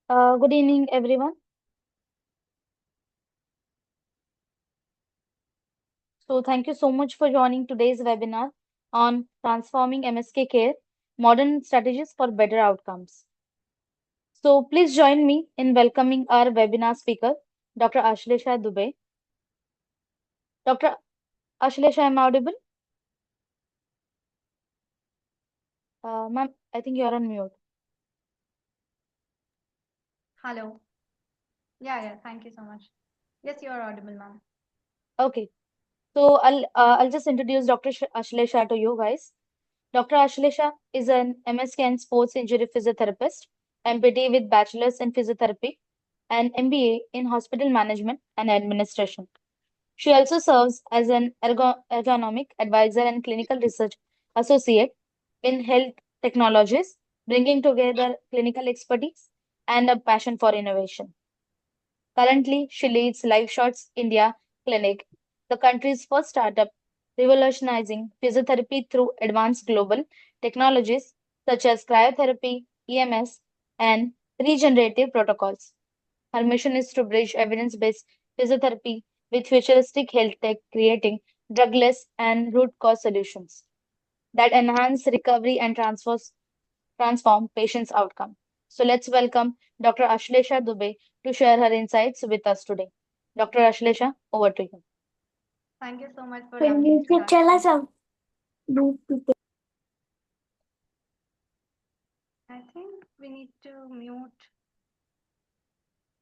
Good evening, everyone. So, thank you so much for joining today's webinar on transforming MSK care, modern strategies for better outcomes. So, please join me in welcoming our webinar speaker, Dr. Ashlesha Dubey. Dr. Ashlesha, am I audible? Ma'am, I think you are on mute. Hello. Yeah, thank you so much. Yes, you are audible, ma'am. Okay. So, I'll just introduce Dr. Ashlesha to you guys. Dr. Ashlesha is an MSK and sports injury physiotherapist, MPT with bachelor's in physiotherapy and MBA in hospital management and administration. She also serves as an ergonomic advisor and clinical research associate in health technologies, bringing together clinical expertise and a passion for innovation. Currently, she leads Lifeshots India Clinic, the country's first startup revolutionizing physiotherapy through advanced global technologies such as cryotherapy, EMS, and regenerative protocols. Her mission is to bridge evidence based physiotherapy with futuristic health tech, creating drugless and root cause solutions that enhance recovery and transform patients' outcome. So let's welcome Dr. Ashlesha Dubey to share her insights with us today. Dr. Ashlesha, over to you. Thank you so much for lovely introduction. I think we need to mute.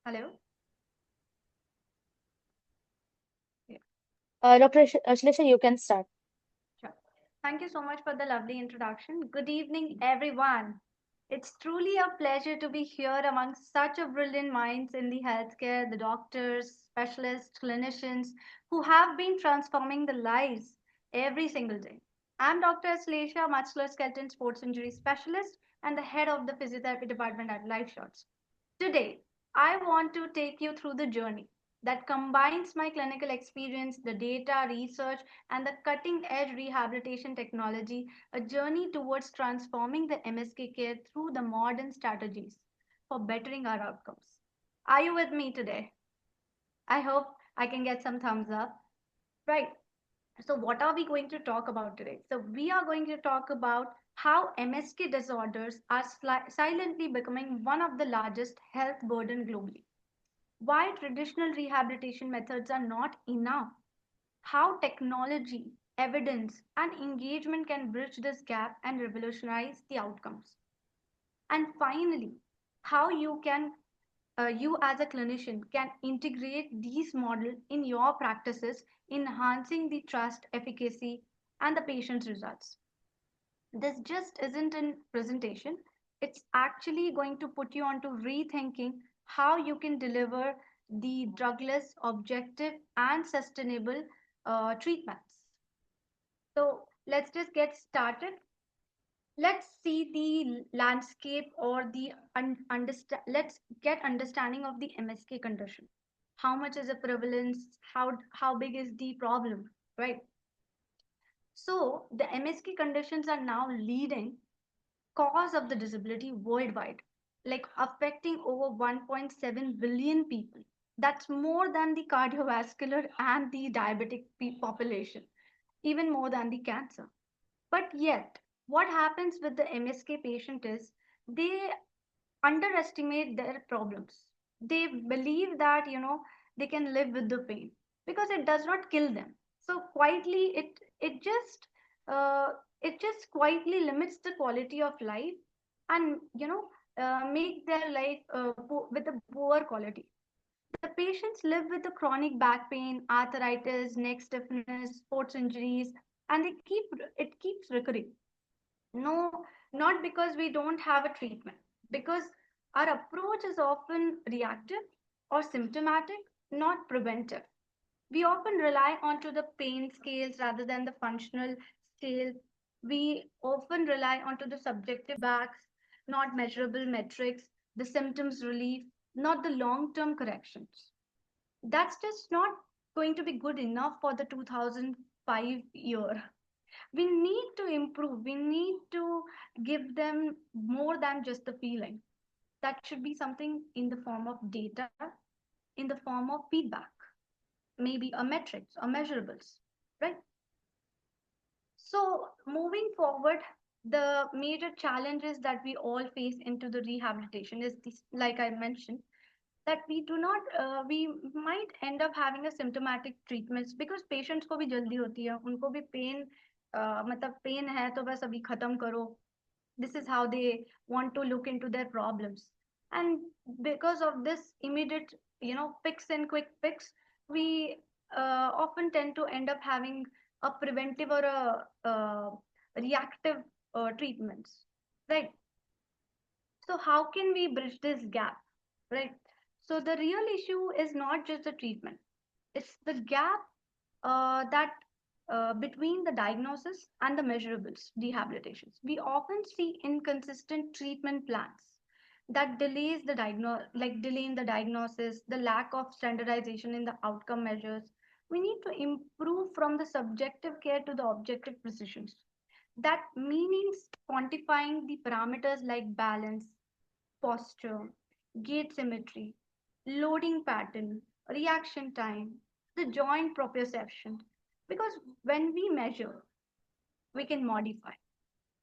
Hello? Yeah, Dr. Ashlesha, you can start. sure. Thank you so much for the lovely introduction. Good evening, everyone. It's truly a pleasure to be here among such a brilliant minds in the healthcare, the doctors, specialists, clinicians who have been transforming the lives every single day. I'm Dr. Ashlesha, musculoskeletal sports injury specialist and the head of the physiotherapy department at Lifeshots. Today, I want to take you through the journey that combines my clinical experience, the data, research, and the cutting edge rehabilitation technology, a journey towards transforming the MSK care through the modern strategies for bettering our outcomes. Are you with me today? I hope I can get some thumbs up. Right. So, what are we going to talk about today? So, we are going to talk about how MSK disorders are silently becoming one of the largest health burden globally. Why traditional rehabilitation methods are not enough. How technology, evidence, and engagement can bridge this gap and revolutionize the outcomes. And finally, how you as a clinician can integrate these models in your practices, enhancing the trust, efficacy, and the patient's results. This just isn't a presentation. It's actually going to put you onto rethinking how you can deliver the drugless, objective, and sustainable treatments. So let's just get started. Let's see the landscape or the understand. Let's get understanding of the MSK condition. How much is the prevalence? How big is the problem? Right. So the MSK conditions are now leading cause of the disability worldwide, like affecting over 1.7 billion people. That's more than the cardiovascular and the diabetic population, even more than the cancer. But yet, what happens with the MSK patient is they underestimate their problems. They believe that, they can live with the pain because it does not kill them. So quietly, uh, it just quietly limits the quality of life and make their life with a poor quality. The patients live with the chronic back pain, arthritis, neck stiffness, sports injuries, and it keeps recurring. No, not because we don't have a treatment, because our approach is often reactive or symptomatic, not preventive. We often rely onto the pain scales rather than the functional scale. We often rely onto the subjective backs, not measurable metrics, the symptoms relief, not the long-term corrections. That's just not going to be good enough for the 2005 year. We need to improve. We need to give them more than just the feeling. That should be something in the form of data, in the form of feedback, maybe a metrics or measurables, right? So moving forward, the major challenges that we all face into the rehabilitation is this, like I mentioned, that we do not we might end up having a symptomatic treatments because patients को भी जल्दी होती है उनको भी pain मतलब pain है तो बस अभी खत्म करो. This is how they want to look into their problems, and because of this immediate, fix and quick fix, we often tend to end up having a preventive or a reactive treatments, right? So how can we bridge this gap, right? So the real issue is not just the treatment, it's the gap that between the diagnosis and the measurables rehabilitations. We often see inconsistent treatment plans that delays the like delay in the diagnosis, the lack of standardization in the outcome measures. We need to improve from the subjective care to the objective precisions. That means quantifying the parameters like balance, posture, gait symmetry, loading pattern, reaction time, the joint proprioception. Because when we measure, we can modify.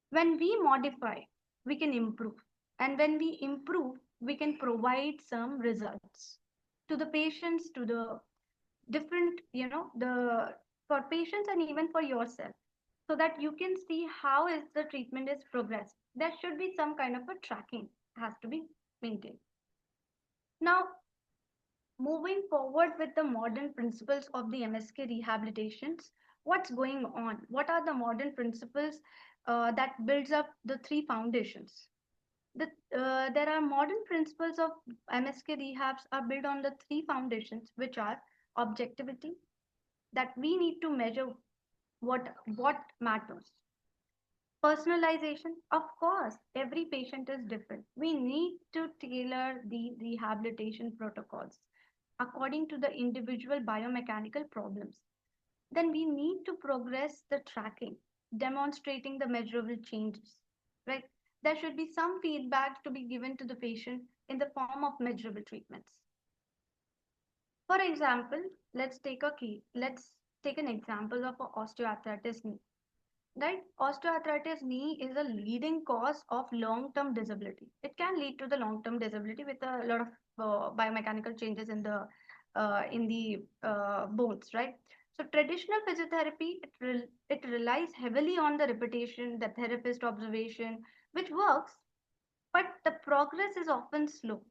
When we modify, we can improve. And when we improve, we can provide some results to the patients, to the different, the for patients and even for yourself, so that you can see how is the treatment is progressed. There should be some kind of a tracking has to be maintained. Now, moving forward with the modern principles of the MSK rehabilitations, what's going on? What are the modern principles that builds up the three foundations? There are modern principles of MSK rehabs are built on the three foundations, which are objectivity, that we need to measure what matters. Personalization, of course, every patient is different. We need to tailor the rehabilitation protocols according to the individual biomechanical problems. Then we need to progress the tracking, demonstrating the measurable changes, right? There should be some feedback to be given to the patient in the form of measurable treatments. For example, let's take an example of osteoarthritis knee. Right? Osteoarthritis knee is a leading cause of long-term disability. It can lead to the long-term disability with a lot of biomechanical changes in the bones, right? So traditional physiotherapy it relies heavily on the repetition, the therapist observation, which works, but the progress is often slow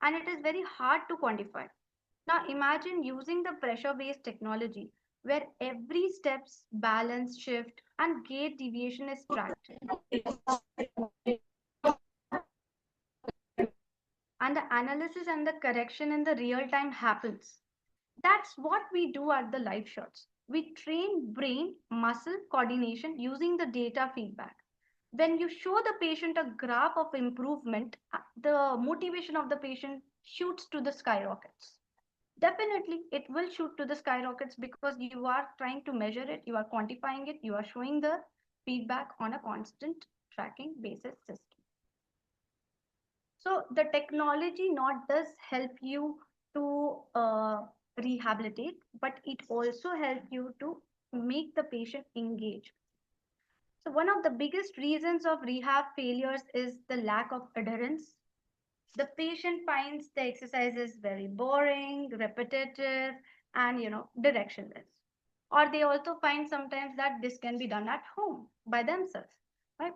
and it is very hard to quantify. Now imagine using the pressure-based technology where every step's balance, shift, and gait deviation is tracked, and the analysis and the correction in the real time happens. That's what we do at the live shots. We train brain muscle coordination using the data feedback. When you show the patient a graph of improvement, the motivation of the patient shoots to the skyrockets. Definitely, it will shoot to the skyrockets because you are trying to measure it, you are quantifying it, you are showing the feedback on a constant tracking basis system. So the technology not does help you to rehabilitate, but it also helps you to make the patient engage. So one of the biggest reasons of rehab failures is the lack of adherence. The patient finds the exercises very boring, repetitive, and directionless. Or they also find sometimes that this can be done at home by themselves, right?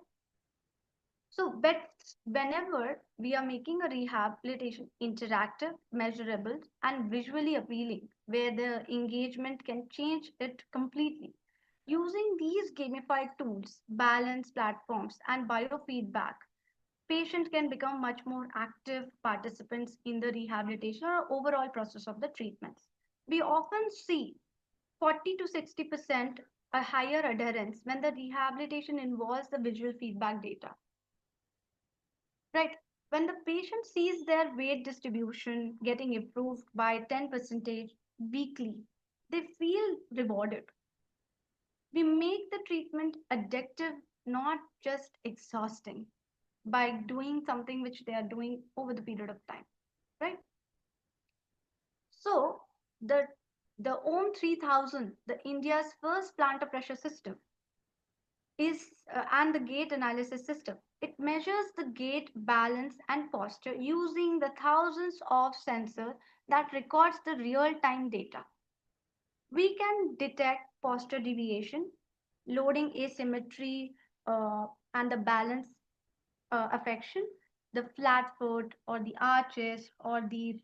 So, but whenever we are making a rehabilitation interactive, measurable, and visually appealing, where the engagement can change it completely. Using these gamified tools, balance platforms, and biofeedback, patients can become much more active participants in the rehabilitation or overall process of the treatments. We often see 40 to 60% a higher adherence when the rehabilitation involves the visual feedback data. Right. When the patient sees their weight distribution getting improved by 10 percentage weekly, they feel rewarded. We make the treatment addictive, not just exhausting. by doing something which they are doing over the period of time, right? So the the OM 3000, the India's first plantar pressure system, is and the gait analysis system. It measures the gait, balance, and posture using the thousands of sensors that records the real-time data. We can detect posture deviation, loading asymmetry, and the balance affection, the flat foot or the arches or the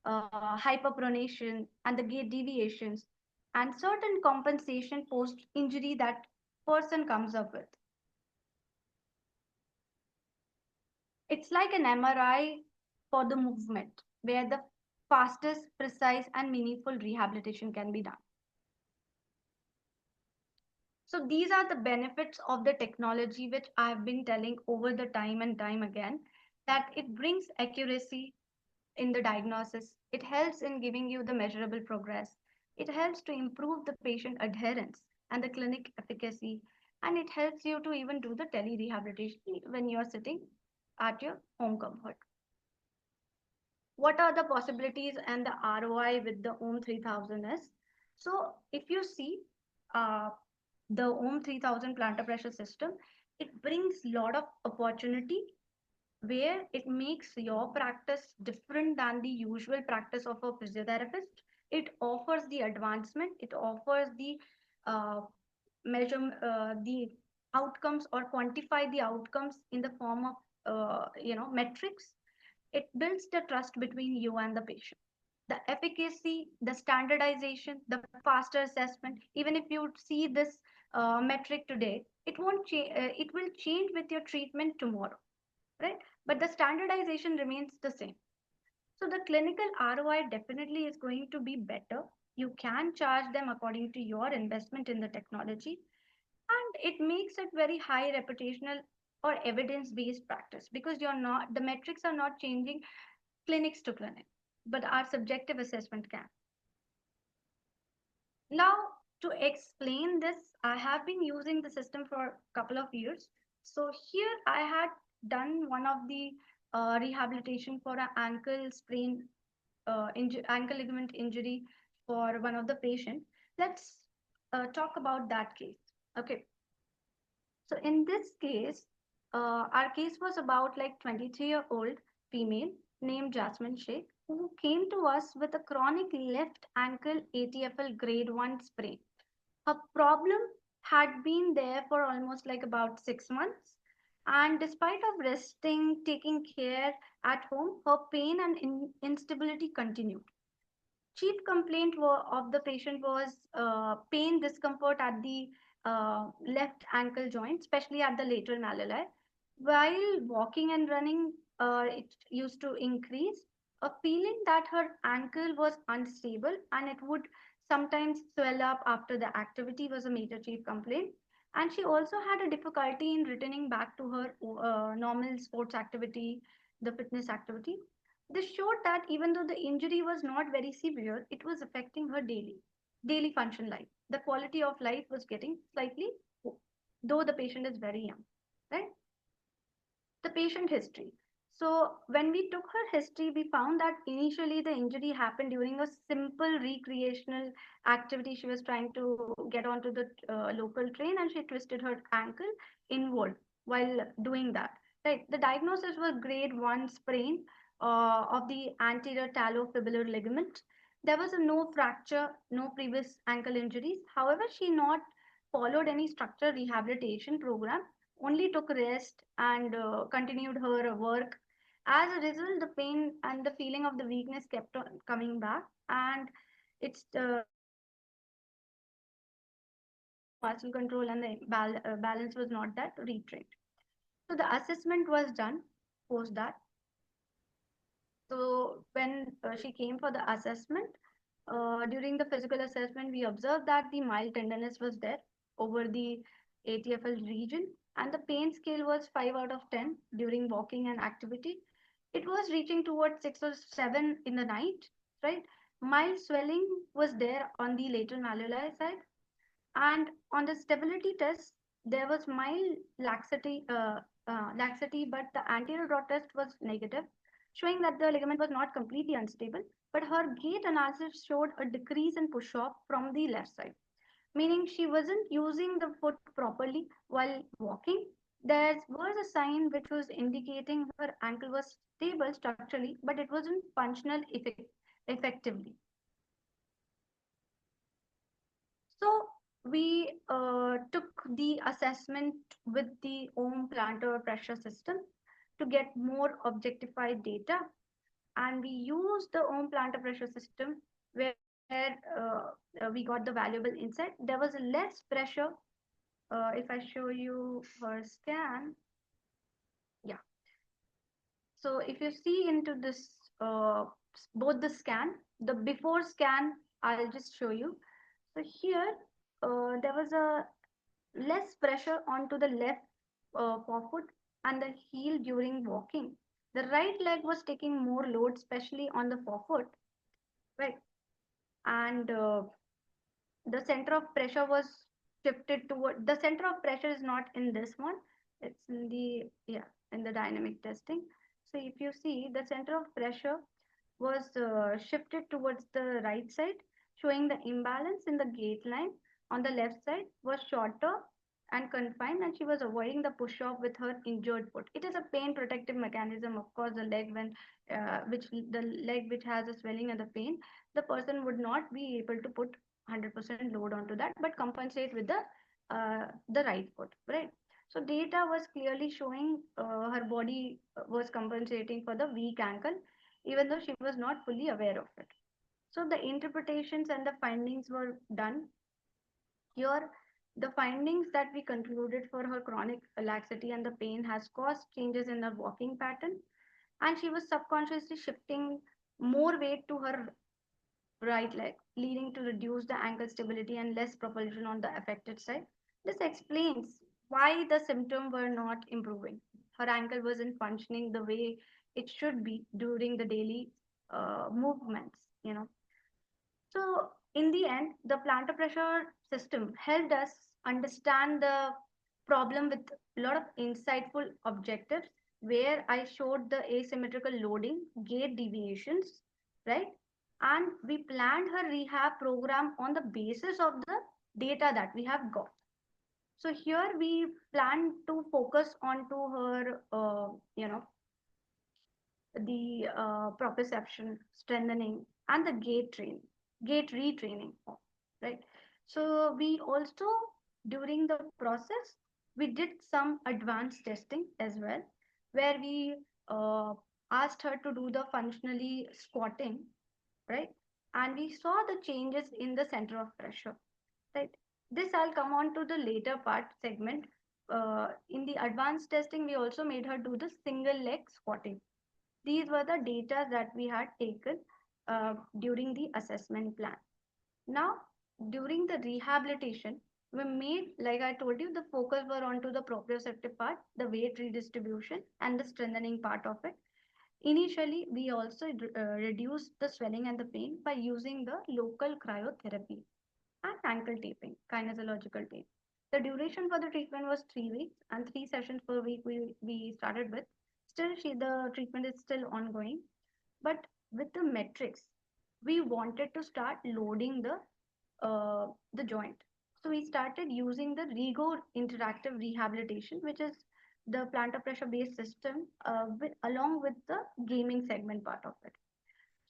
hyperpronation and the gait deviations, and certain compensation post injury that person comes up with. It's like an MRI for the movement, where the fastest, precise, and meaningful rehabilitation can be done. So these are the benefits of the technology, which I've been telling over the time and time again, that it brings accuracy in the diagnosis. It helps in giving you the measurable progress. It helps to improve the patient adherence and the clinic efficacy. And it helps you to even do the tele-rehabilitation when you're sitting at your home comfort. What are the possibilities and the ROI with the OM 3000 is? So if you see uh, the OM 3000 plantar pressure system, it brings a lot of opportunity where it makes your practice different than the usual practice of a physiotherapist. It offers the advancement, it offers the uh, measure the outcomes or quantify the outcomes in the form of metrics. It builds the trust between you and the patient. The efficacy, the standardization, the faster assessment. Even if you see this metric today, it won't change. It will change with your treatment tomorrow, right? But the standardization remains the same. So the clinical ROI definitely is going to be better. You can charge them according to your investment in the technology, and it makes it very high reputational or evidence based practice, because you're not, the metrics are not changing clinics to clinic, but our subjective assessment can. Now, to explain this, I have been using the system for a couple of years. So here I had done one of the rehabilitation for an ankle sprain, ankle ligament injury for one of the patient. Let's talk about that case. Okay. So in this case, our case was about like 23-year-old female named Jasmine Sheikh, who came to us with a chronic left ankle ATFL grade 1 sprain. Her problem had been there for almost like about 6 months. And despite of resting, taking care at home, her pain and instability continued. Chief complaint of the patient was pain, discomfort at the left ankle joint, especially at the lateral malleoli. While walking and running, it used to increase. A feeling that her ankle was unstable and it would sometimes swell up after the activity was a major chief complaint. And she also had a difficulty in returning back to her normal sports activity, the fitness activity. This showed that even though the injury was not very severe, it was affecting her daily function life. The quality of life was getting slightly poor, though the patient is very young, right? The patient history. So when we took her history, we found that initially the injury happened during a simple recreational activity. She was trying to get onto the local train and she twisted her ankle inward while doing that. Right. The diagnosis was grade 1 sprain of the anterior talofibular ligament. There was a no fracture, no previous ankle injuries. However, she not followed any structural rehabilitation program, only took rest and continued her work. As a result, the pain and the feeling of the weakness kept on coming back, and it's muscle control and the balance was not that retrained. So the assessment was done post that. So when she came for the assessment, during the physical assessment, we observed that the mild tenderness was there over the ATFL region, and the pain scale was 5 out of 10 during walking and activity. It was reaching towards 6 or 7 in the night, right? Mild swelling was there on the lateral malleoli side, and on the stability test, There was mild laxity, but the anterior draw test was negative, showing that the ligament was not completely unstable. But her gait analysis showed a decrease in push off from the left side, meaning she wasn't using the foot properly while walking. There was a sign which was indicating her ankle was stable structurally, but it wasn't functional effectively. So we took the assessment with the ohm plantar pressure system to get more objectified data, and we used the ohm plantar pressure system where we got the valuable insight. There was less pressure. If I show you her scan, yeah. So if you see into this, both the scan, the before scan, I'll just show you. So here, there was a less pressure onto the left forefoot and the heel during walking. The right leg was taking more load, especially on the forefoot, right? And the center of pressure was shifted toward, the center of pressure is not in this one, it's in the, yeah, in the dynamic testing. So if you see, the center of pressure was shifted towards the right side, showing the imbalance in the gait line. On the left side was shorter and confined, and she was avoiding the push off with her injured foot. It is a pain protective mechanism. Of course, the leg when which the leg which has a swelling and the pain, the person would not be able to put 100% load onto that, but compensate with the right foot, right? So data was clearly showing her body was compensating for the weak ankle, even though she was not fully aware of it. So the interpretations and the findings were done. Here, the findings that we concluded for her chronic laxity and the pain has caused changes in her walking pattern, and she was subconsciously shifting more weight to her right leg, leading to reduce the ankle stability and less propulsion on the affected side. This explains why the symptoms were not improving. Her ankle wasn't functioning the way it should be during the daily movements. So, in the end, the plantar pressure system helped us understand the problem with a lot of insightful objectives where I showed the asymmetrical loading, gait deviations, right? And we planned her rehab program on the basis of the data that we have got. So here we plan to focus on to her, the proprioception strengthening and the gait retraining, right? So we also, during the process, we did some advanced testing as well, where we asked her to do the functionally squatting, right? And we saw the changes in the center of pressure, right? This I'll come on to the later part segment. In the advanced testing, we also made her do the single leg squatting. These were the data that we had taken during the assessment plan. Now, during the rehabilitation, we made, like I told you, the focus were onto the proprioceptive part, the weight redistribution, and the strengthening part of it. Initially, we also reduced the swelling and the pain by using the local cryotherapy and ankle taping, kinesiological tape. The duration for the treatment was 3 weeks and 3 sessions per week we started with. Still, the treatment is still ongoing. But with the metrics, we wanted to start loading the joint. So we started using the Rego interactive rehabilitation, which is the plantar pressure based system along with the gaming segment part of it.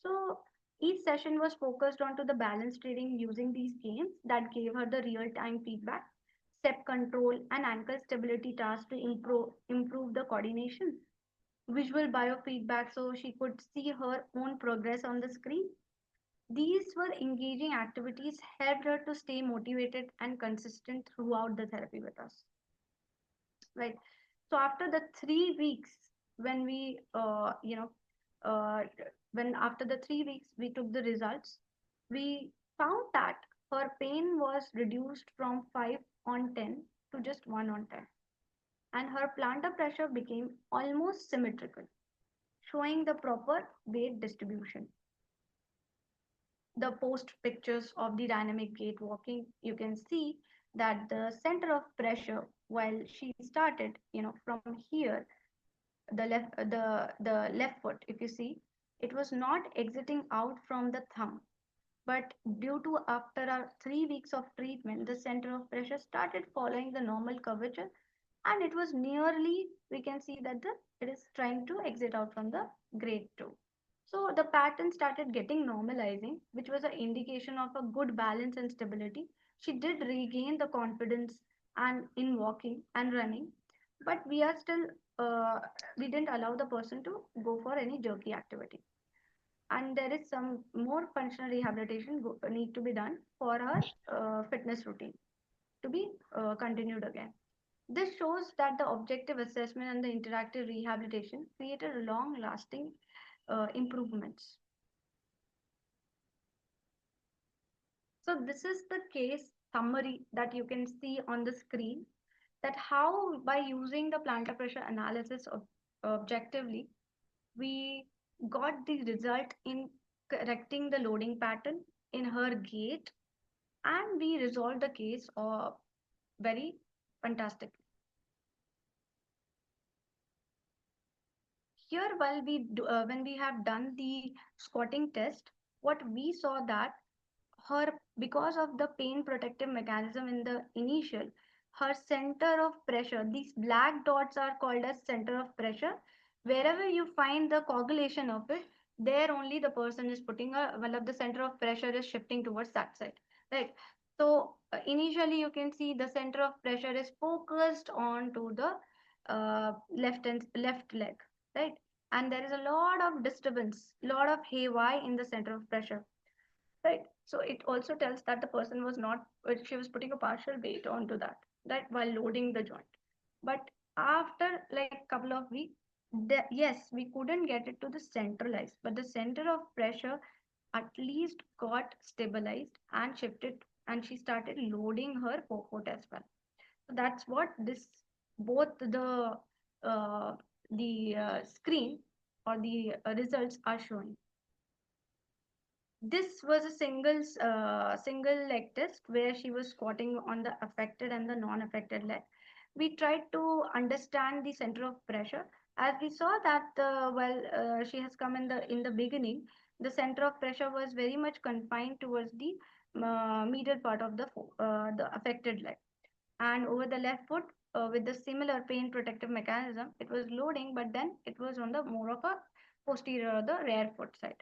So each session was focused onto the balance training using these games that gave her the real time feedback, step control, and ankle stability tasks to improve the coordination, visual biofeedback so she could see her own progress on the screen. These were engaging activities, helped her to stay motivated and consistent throughout the therapy with us. Right. So after the 3 weeks, when we, uh, when after the 3 weeks we took the results, we found that her pain was reduced from 5 on 10 to just 1 on 10, and her plantar pressure became almost symmetrical, showing the proper weight distribution. The post pictures of the dynamic gait walking, you can see that the center of pressure, while she started, from here, the left foot, if you see, it was not exiting out from the thumb, but due to after 3 weeks of treatment, the center of pressure started following the normal curvature, and it was nearly, we can see that it is trying to exit out from the grade 2. So the pattern started getting normalizing, which was an indication of a good balance and stability. She did regain the confidence and in walking and running, but we are still we didn't allow the person to go for any jerky activity. And there is some more functional rehabilitation need to be done for her fitness routine to be continued again. This shows that the objective assessment and the interactive rehabilitation created long lasting improvements. So this is the case summary that you can see on the screen, that how by using the plantar pressure analysis objectively, we got the result in correcting the loading pattern in her gait, and we resolved the case very fantastic. Here, while when we have done the squatting test, what we saw that her, because of the pain protective mechanism in the initial, her center of pressure, these black dots are called as center of pressure. Wherever you find the coagulation of it, there only the person is putting well, the center of pressure is shifting towards that side, right? So initially you can see the center of pressure is focused on to the left leg, right? And there is a lot of disturbance, lot of haywire in the center of pressure. Right. So it also tells that the person was not, she was putting a partial weight onto that, right, while loading the joint. But after like couple of weeks, yes, we couldn't get it to the centralized, but the center of pressure at least got stabilized and shifted, and she started loading her forefoot as well. So that's what this both uh, the screen or the results are showing. This was a single leg test where she was squatting on the affected and the non-affected leg. We tried to understand the center of pressure. As we saw that she has come in the beginning, the center of pressure was very much confined towards the medial part of the affected leg, and over the left foot, with the similar pain protective mechanism, it was loading, but then it was on the more of a posterior or the rear foot side.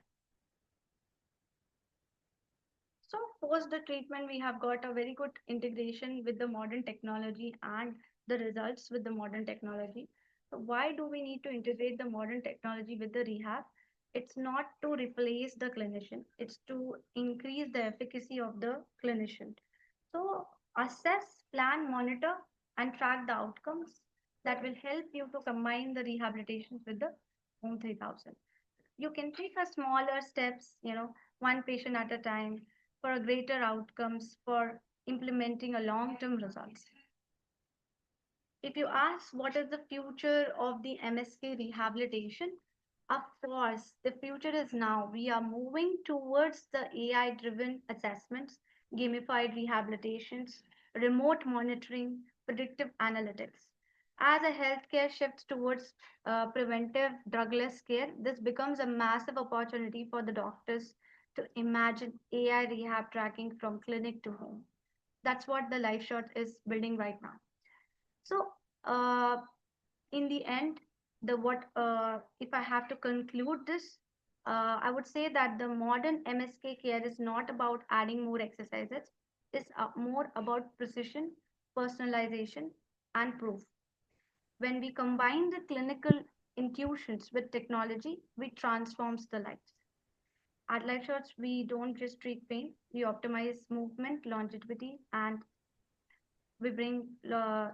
So post the treatment, we have got a very good integration with the modern technology and the results with the modern technology. So why do we need to integrate the modern technology with the rehab? It's not to replace the clinician, it's to increase the efficacy of the clinician. So assess, plan, monitor, and track the outcomes that will help you to combine the rehabilitations with the Home 3000. You can take a smaller steps, one patient at a time, for a greater outcomes, for implementing a long-term results. If you ask what is the future of the MSK rehabilitation, of course, the future is now. We are moving towards the AI-driven assessments, gamified rehabilitations, remote monitoring, predictive analytics. As a healthcare shifts towards preventive drugless care, this becomes a massive opportunity for the doctors to imagine AI rehab tracking from clinic to home. That's what the LifeShot is building right now. So, uh, in the end, the what if I have to conclude this, I would say that the modern MSK care is not about adding more exercises. It's more about precision, personalization, and proof. When we combine the clinical intuitions with technology, we transforms the lives. At LifeShots, we don't just treat pain; we optimize movement, longevity, and we bring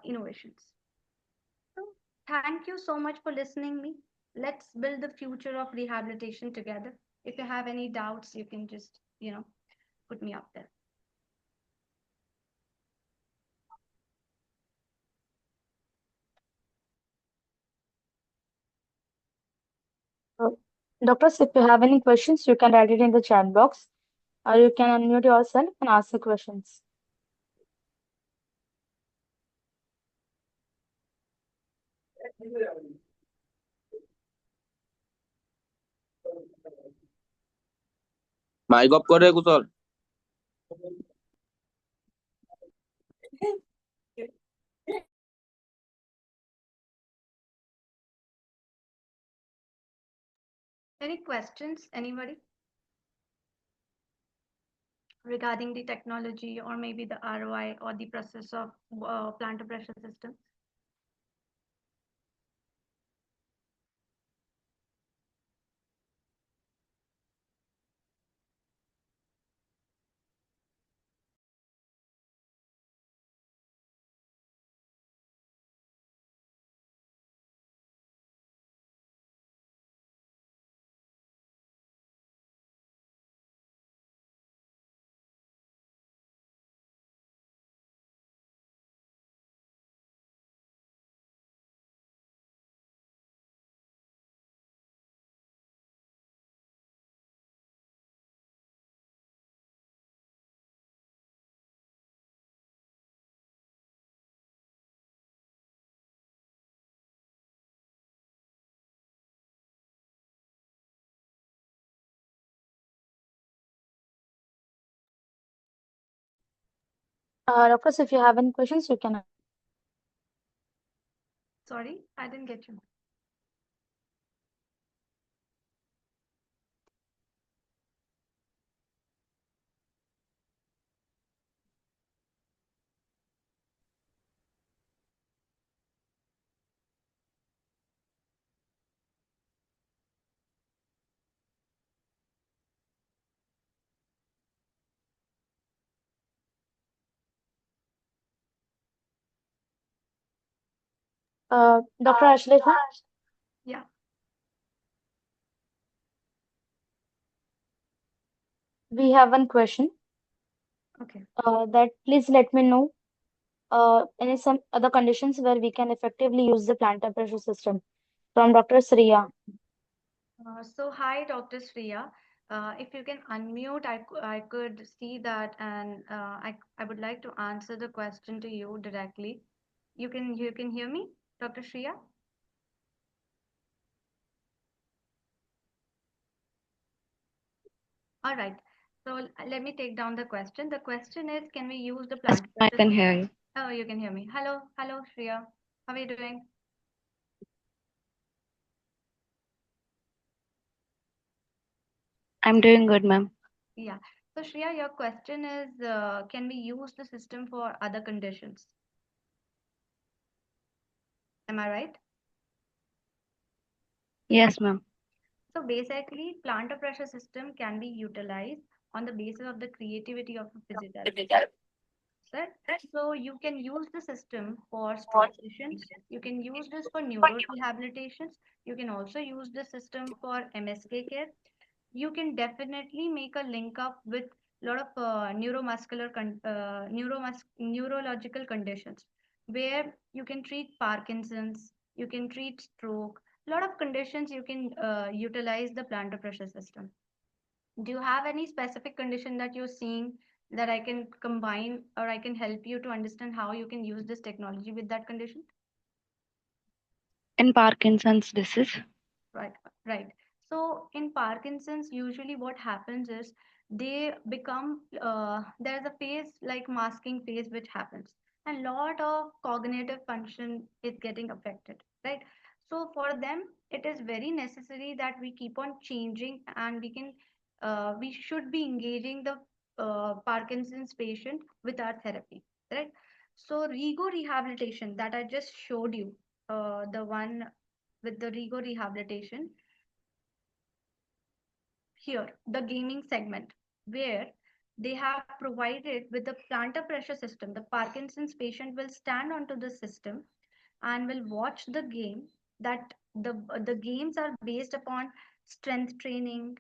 innovations. So, thank you so much for listening me. Let's build the future of rehabilitation together. If you have any doubts, you can just, put me up there. So, doctors, if you have any questions, you can write it in the chat box, or you can unmute yourself and ask the questions. Mic off করে কুশল। Any questions, anybody? Regarding the technology or maybe the ROI or the process of plantar pressure system? Doctors, if you have any questions, you can. Sorry, I didn't get you. Dr. Ashlesha, Yeah. we have one question. Okay. That please let me know any some other conditions where we can effectively use the plantar pressure system from Dr. Sriya. So hi, Dr. Shreya. If you can unmute, I could see that, and I would like to answer the question to you directly. You can hear me, Dr. Shreya? All right. So let me take down the question. The question is, can we use the Yes, plant I pressure? can hear you. Oh, you can hear me. Hello, Shreya. How are you doing? I'm doing good, ma'am. Yeah. So Shreya, your question is, can we use the system for other conditions? Am I right? Yes, ma'am. So basically, plantar pressure system can be utilized on the basis of the creativity of a physiotherapist. Right? So you can use the system for stroke patients. You can use this for neuro rehabilitations. You can also use the system for MSK care. You can definitely make a link up with a lot of neurological conditions where you can treat Parkinson's, you can treat stroke, a lot of conditions you can utilize the plantar pressure system. Do you have any specific condition that you're seeing that I can combine or I can help you to understand how you can use this technology with that condition? In Parkinson's disease, Right, right. So in Parkinson's, usually what happens is they become there's a phase like masking phase which happens, and lot of cognitive function is getting affected, right? So for them, it is very necessary that we keep on changing, and we should be engaging the Parkinson's patient with our therapy, right? So Rego rehabilitation that I just showed you, the one with the Rego rehabilitation, here the gaming segment, where they have provided with the plantar pressure system. The Parkinson's patient will stand onto the system and will watch the game. That the games are based upon strength training,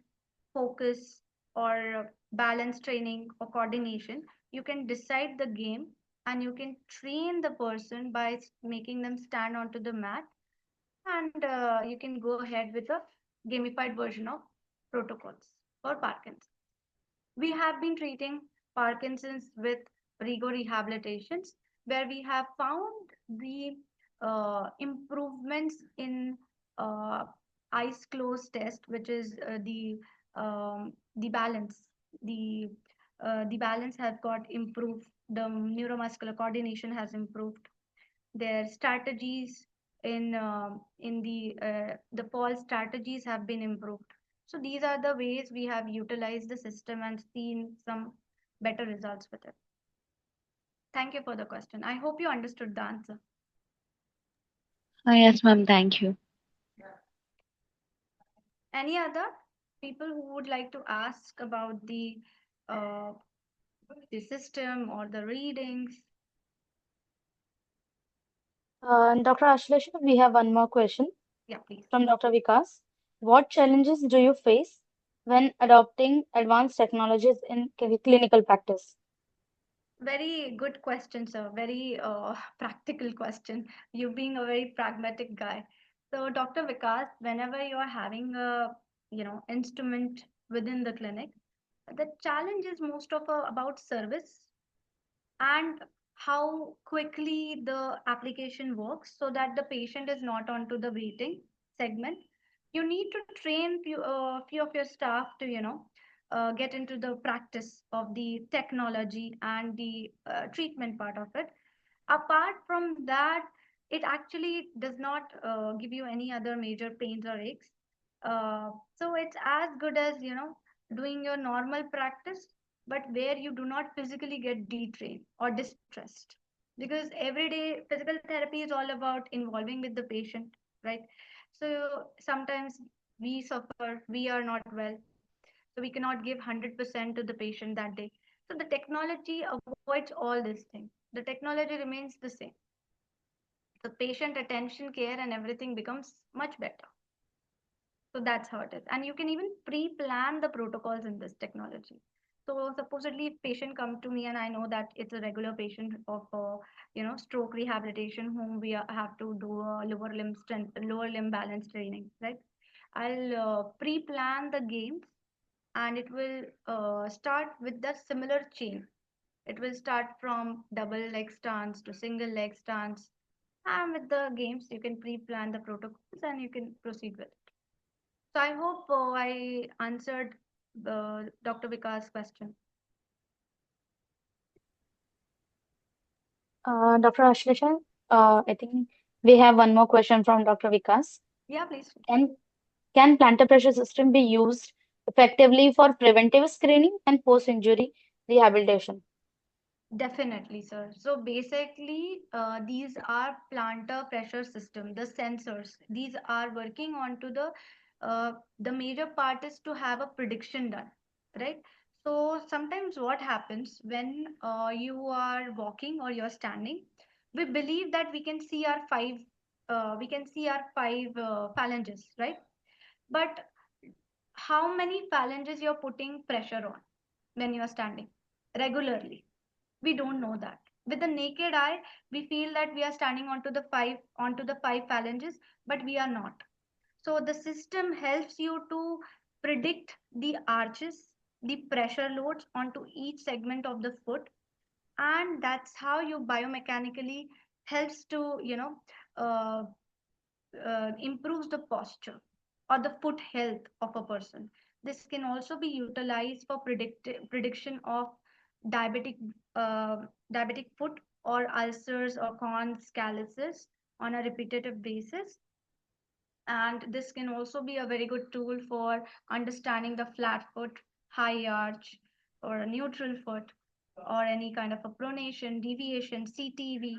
focus, or balance training or coordination. You can decide the game, and you can train the person by making them stand onto the mat, and you can go ahead with a gamified version of protocols for Parkinson's. We have been treating Parkinson's with Rego rehabilitations, where we have found the improvements in uh, eyes closed test, which is the balance. The the balance has got improved. The neuromuscular coordination has improved. Their strategies in the fall strategies have been improved. So these are the ways we have utilized the system and seen some better results with it. Thank you for the question. I hope you understood the answer. Yes, ma'am. Thank you. Any other people who would like to ask about uh, the system or the readings? Dr. Ashlesha, we have one more question Yeah, please. from Dr. Vikas. What challenges do you face when adopting advanced technologies in clinical practice? Very good question, sir. Very practical question. You being a very pragmatic guy. So, Dr. Vikas, whenever you are having a instrument within the clinic, the challenge is most of about service and how quickly the application works so that the patient is not onto the waiting segment. You need to train few of your staff to get into the practice of the technology and the treatment part of it. Apart from that, it actually does not give you any other major pains or aches. So it's as good as doing your normal practice, but where you do not physically get detrained or distressed. Because everyday physical therapy is all about involving with the patient, right? So sometimes we suffer, we are not well, so we cannot give 100% to the patient that day. So the technology avoids all these things. The technology remains the same. The patient attention, care, and everything becomes much better. So that's how it is. And you can even pre-plan the protocols in this technology. So supposedly if patient come to me and I know that it's a regular patient of stroke rehabilitation whom have to do a lower limb strength, lower limb balance training, right? I'll pre-plan the games, and it will start with the similar chain. It will start from double leg stance to single leg stance. And with the games, you can pre-plan the protocols and you can proceed with it. So I hope I answered Dr. Vikas' question. Dr. Ashlesha, I think we have one more question from Dr. Vikas. Yeah, please. Can can plantar pressure system be used effectively for preventive screening and post-injury rehabilitation? Definitely, sir. So basically, these are plantar pressure system, the sensors. These are working onto the major part is to have a prediction done, right? So sometimes what happens when you are walking or you're standing, we believe that we can see our five phalanges, right? But how many phalanges you're putting pressure on when you're standing regularly? We don't know that. With the naked eye, we feel that we are standing onto the five phalanges, but we are not. So the system helps you to predict the arches, the pressure loads onto each segment of the foot, and that's how you biomechanically helps to uh, improves the posture or the foot health of a person. This can also be utilized for prediction of diabetic diabetic foot or ulcers or corns calluses on a repetitive basis. And this can also be a very good tool for understanding the flat foot, high arch, or a neutral foot, or any kind of a pronation, deviation, CTV.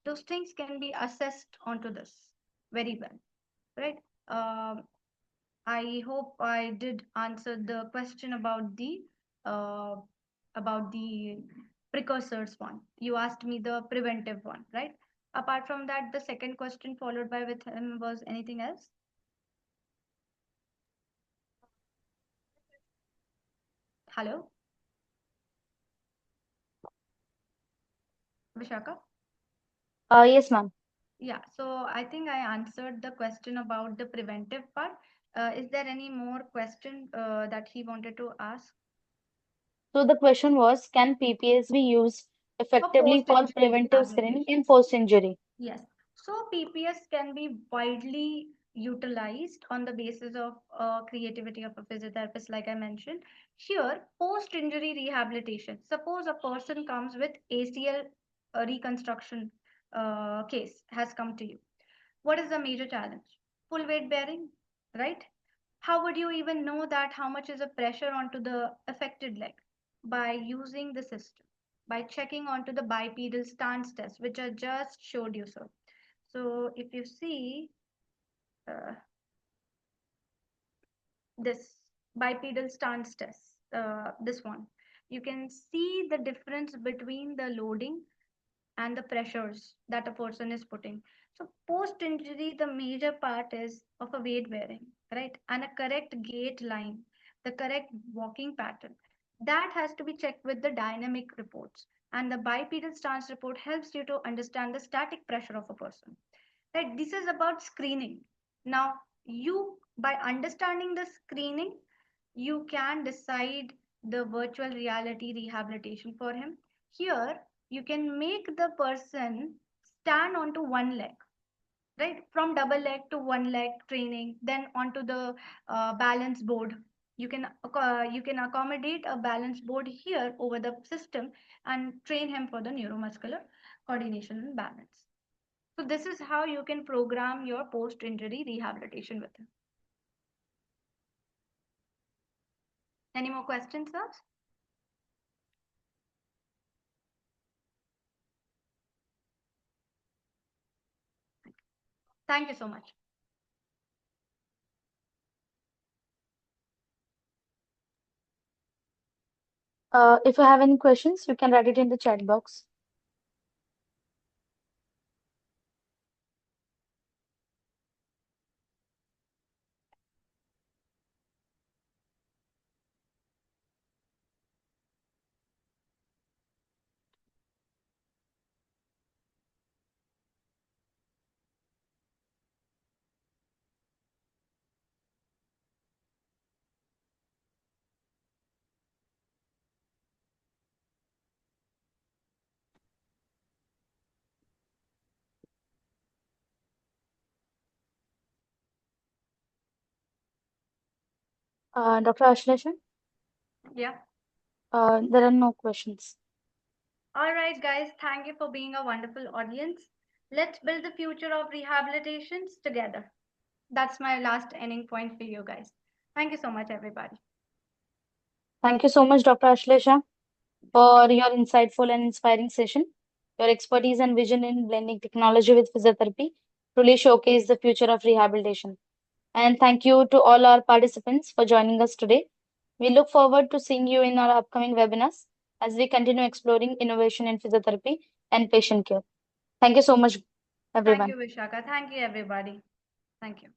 Those things can be assessed onto this very well, right? Um, I hope I did answer the question uh, about the precursors one. You asked me the preventive one, right? Apart from that, the second question followed by with him was anything else? Hello, Vishaka? Yes, ma'am. Yeah, so I think I answered the question about the preventive part. Is there any more question that he wanted to ask? So the question was, can PPS be used For effectively for post-injury preventive screening rehabilitation. in post-injury? Yes. So PPS can be widely utilized on the basis of creativity of a physiotherapist, like I mentioned. Here, post-injury rehabilitation. Suppose a person comes with ACL reconstruction case has come to you. What is the major challenge? Full weight bearing, right? How would you even know that how much is the pressure onto the affected leg? By using the system, by checking onto the bipedal stance test, which I just showed you, sir. So if you see uh, this bipedal stance test, this one, you can see the difference between the loading and the pressures that a person is putting. So post injury, the major part is of a weight bearing, right? And a correct gait line, the correct walking pattern. That has to be checked with the dynamic reports. And the bipedal stance report helps you to understand the static pressure of a person. Right? This is about screening. Now, you by understanding the screening, you can decide the virtual reality rehabilitation for him. Here, you can make the person stand onto one leg, right? From double leg to one leg training, then onto the balance board. You can accommodate a balance board here over the system and train him for the neuromuscular coordination and balance. So this is how you can program your post-injury rehabilitation with him. Any more questions, sir? Thank you so much. If you have any questions, you can write it in the chat box. Dr. Ashlesha, Yeah. there are no questions. All right, guys. Thank you for being a wonderful audience. Let's build the future of rehabilitations together. That's my last ending point for you guys. Thank you so much, everybody. Thank you so much, Dr. Ashlesha, for your insightful and inspiring session. Your expertise and vision in blending technology with physiotherapy truly showcase the future of rehabilitation. And thank you to all our participants for joining us today. We look forward to seeing you in our upcoming webinars as we continue exploring innovation in physiotherapy and patient care. Thank you so much, Thank everyone. you, Vishaka. Thank you, everybody. Thank you.